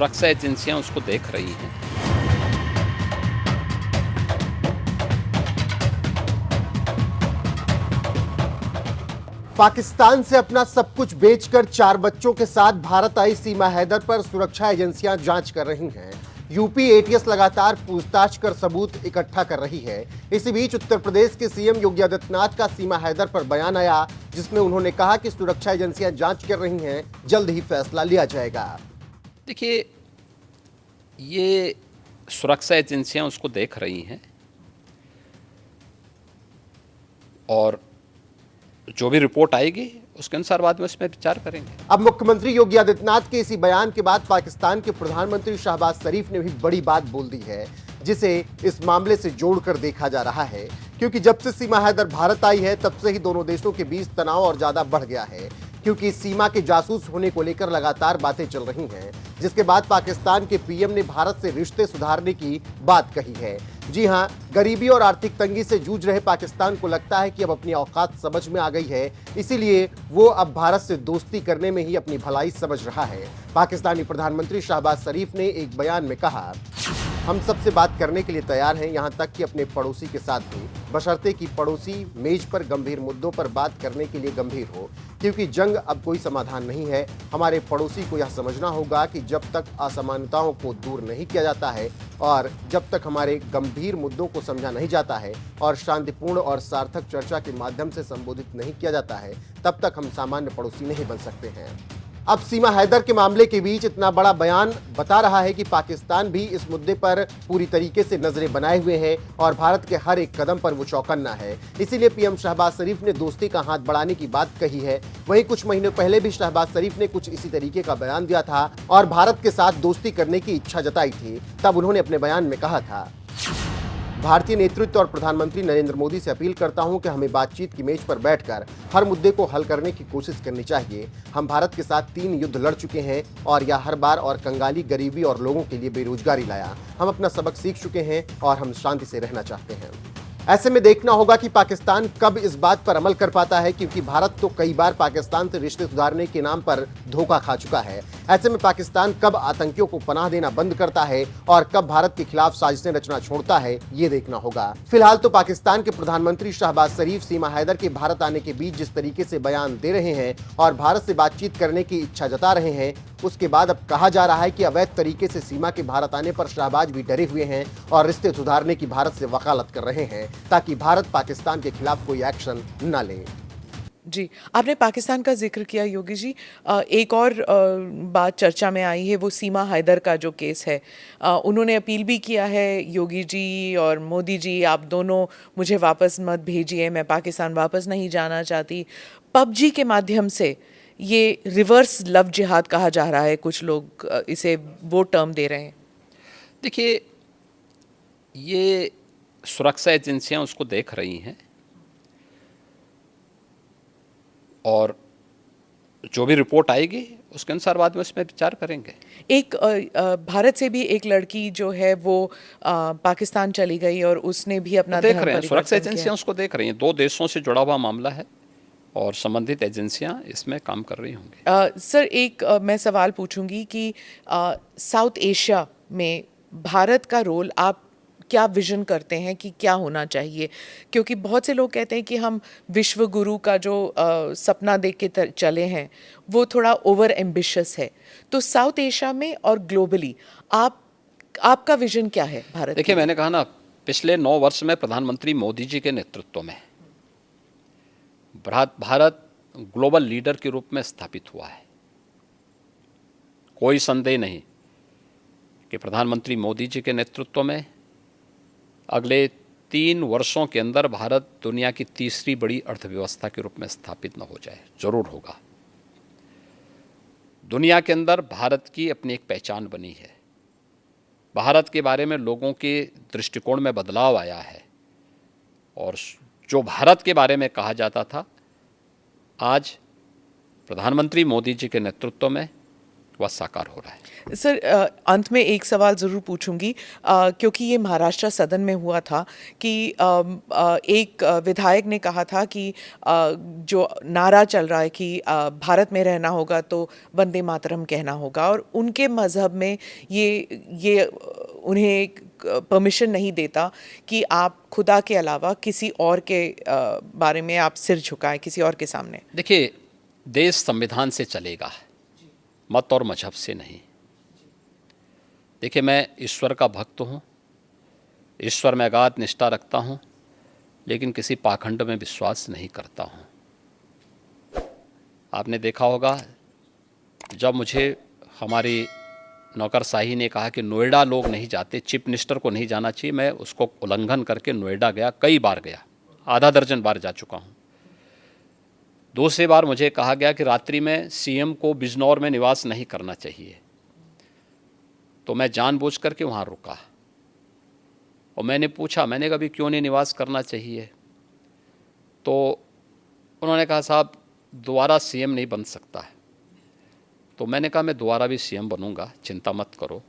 सुरक्षा एजेंसियां उसको देख रही हैं। पाकिस्तान से अपना सब कुछ बेचकर 4 बच्चों के साथ भारत आई सीमा हैदर पर सुरक्षा एजेंसियां जांच कर रही हैं। यूपी एटीएस लगातार पूछताछ कर सबूत इकट्ठा कर रही है। इसी बीच उत्तर प्रदेश के सीएम योगी आदित्यनाथ का सीमा हैदर पर बयान आया, जिसमें उन्होंने कहा कि सुरक्षा एजेंसियां जांच कर रही हैं, जल्द ही फैसला लिया जाएगा। देखिए, ये सुरक्षा एजेंसियां उसको देख रही हैं और जो भी रिपोर्ट आएगी उसके अनुसार बाद में उसमें विचार करेंगे। अब मुख्यमंत्री योगी आदित्यनाथ के इसी बयान के बाद पाकिस्तान के प्रधानमंत्री शहबाज शरीफ ने भी बड़ी बात बोल दी है, जिसे इस मामले से जोड़कर देखा जा रहा है, क्योंकि जब से सीमा हैदर भारत आई है तब से ही दोनों देशों के बीच तनाव और ज्यादा बढ़ गया है, क्योंकि सीमा के जासूस होने को लेकर लगातार बातें चल रही हैं, जिसके बाद पाकिस्तान के पीएम ने भारत से रिश्ते सुधारने की बात कही है। जी हां, गरीबी और आर्थिक तंगी से जूझ रहे पाकिस्तान को लगता है कि अब अपनी औकात समझ में आ गई है, इसीलिए वो अब भारत से दोस्ती करने में ही अपनी भलाई समझ रहा है। पाकिस्तानी प्रधानमंत्री शहबाज शरीफ ने एक बयान में कहा, हम सबसे बात करने के लिए तैयार हैं, यहां तक कि अपने पड़ोसी के साथ भी, बशर्ते कि पड़ोसी मेज पर गंभीर मुद्दों पर बात करने के लिए गंभीर हो, क्योंकि जंग अब कोई समाधान नहीं है। हमारे पड़ोसी को यह समझना होगा कि जब तक असमानताओं को दूर नहीं किया जाता है और जब तक हमारे गंभीर मुद्दों को समझा नहीं जाता है और शांतिपूर्ण और सार्थक चर्चा के माध्यम से संबोधित नहीं किया जाता है, तब तक हम सामान्य पड़ोसी नहीं बन सकते हैं। अब सीमा हैदर के मामले के बीच इतना बड़ा बयान बता रहा है कि पाकिस्तान भी इस मुद्दे पर पूरी तरीके से नजरें बनाए हुए है और भारत के हर एक कदम पर वो चौकन्ना है। इसीलिए पीएम शहबाज शरीफ ने दोस्ती का हाथ बढ़ाने की बात कही है। वहीं कुछ महीने पहले भी शहबाज शरीफ ने कुछ इसी तरीके का बयान दिया था और भारत के साथ दोस्ती करने की इच्छा जताई थी। तब उन्होंने अपने बयान में कहा था, भारतीय नेतृत्व और प्रधानमंत्री नरेंद्र मोदी से अपील करता हूं कि हमें बातचीत की मेज पर बैठकर हर मुद्दे को हल करने की कोशिश करनी चाहिए। हम भारत के साथ 3 युद्ध लड़ चुके हैं और यह हर बार और कंगाली, गरीबी और लोगों के लिए बेरोजगारी लाया। हम अपना सबक सीख चुके हैं और हम शांति से रहना चाहते हैं। ऐसे में देखना होगा कि पाकिस्तान कब इस बात पर अमल कर पाता है, क्योंकि भारत तो कई बार पाकिस्तान से रिश्ते सुधारने के नाम पर धोखा खा चुका है। ऐसे में पाकिस्तान कब आतंकियों को पनाह देना बंद करता है और कब भारत के खिलाफ साजिशें रचना छोड़ता है, ये देखना होगा। फिलहाल तो पाकिस्तान के प्रधानमंत्री शहबाज शरीफ सीमा हैदर के भारत आने के बीच जिस तरीके से बयान दे रहे हैं और भारत से बातचीत करने की इच्छा जता रहे हैं, उसके बाद अब कहा जा रहा है कि अवैध तरीके से सीमा के भारत आने पर शहबाज भी डरे हुए हैं और रिश्ते सुधारने की भारत से वकालत कर रहे हैं, ताकि भारत पाकिस्तान के खिलाफ कोई एक्शन न ले। जी, आपने पाकिस्तान का जिक्र किया योगी जी। एक और बात चर्चा में आई है, वो सीमा हैदर का जो केस है। उन्होंने अपील भी किया है, योगी जी और मोदी जी, आप दोनों मुझे वापस मत भेजिए, मैं पाकिस्तान वापस नहीं जाना चाहती। पबजी के माध्यम से ये रिवर्स लव जिहाद कहा जा रहा है, कुछ लोग इसे वो टर्म दे रहे हैं। देखिए, ये सुरक्षा एजेंसियां उसको देख रही हैं और जो भी रिपोर्ट आएगी उसके अनुसार बाद में उसमें विचार करेंगे। एक भारत से भी एक लड़की जो है वो पाकिस्तान चली गई और उसने भी अपना देख धर्म रहे हैं, सुरक्षा परिवर्तन किया। एजेंसियां उसको देख रही हैं। 2 देशों से जुड़ा हुआ मामला है और संबंधित एजेंसियां इसमें काम कर रही होंगी। सर, एक मैं सवाल पूछूंगी कि साउथ एशिया में भारत का रोल आप क्या विजन करते हैं कि क्या होना चाहिए? क्योंकि बहुत से लोग कहते हैं कि हम विश्व गुरु का जो सपना देख के चले हैं वो थोड़ा ओवर एम्बिशियस है। तो साउथ एशिया में और ग्लोबली आपका विजन क्या है भारत? देखिए, मैंने कहा ना, पिछले 9 वर्ष में प्रधानमंत्री मोदी जी के नेतृत्व में भारत ग्लोबल लीडर के रूप में स्थापित हुआ है। कोई संदेह नहीं कि प्रधानमंत्री मोदी जी के नेतृत्व में अगले 3 वर्षों के अंदर भारत दुनिया की तीसरी बड़ी अर्थव्यवस्था के रूप में स्थापित न हो जाए, जरूर होगा। दुनिया के अंदर भारत की अपनी एक पहचान बनी है। भारत के बारे में लोगों के दृष्टिकोण में बदलाव आया है और जो भारत के बारे में कहा जाता था, आज प्रधानमंत्री मोदी जी के नेतृत्व में वह साकार हो रहा है। सर, अंत में एक सवाल ज़रूर पूछूंगी, क्योंकि ये महाराष्ट्र सदन में हुआ था कि एक विधायक ने कहा था कि जो नारा चल रहा है कि भारत में रहना होगा तो वंदे मातरम कहना होगा, और उनके मज़हब में ये उन्हें परमिशन नहीं देता कि आप खुदा के अलावा किसी और के बारे में आप सिर झुकाएं, किसी और के सामने। देखिए, देश संविधान से चलेगा, मत और मजहब से नहीं। देखिए, मैं ईश्वर का भक्त हूँ, ईश्वर में अगाध निष्ठा रखता हूँ, लेकिन किसी पाखंड में विश्वास नहीं करता हूँ। आपने देखा होगा, जब मुझे हमारी नौकरशाही ने कहा कि नोएडा लोग नहीं जाते, चीफ मिनिस्टर को नहीं जाना चाहिए, मैं उसको उल्लंघन करके नोएडा गया, कई बार गया, आधा दर्जन बार जा चुका हूँ। दूसरी बार मुझे कहा गया कि रात्रि में सीएम को बिजनौर में निवास नहीं करना चाहिए, तो मैं जानबूझ करके वहाँ रुका और मैंने पूछा, मैंने कहा, क्यों नहीं निवास करना चाहिए? तो उन्होंने कहा, साहब दोबारा सीएम नहीं बन सकता है। तो मैंने कहा, मैं दोबारा भी सीएम बनूंगा, चिंता मत करो।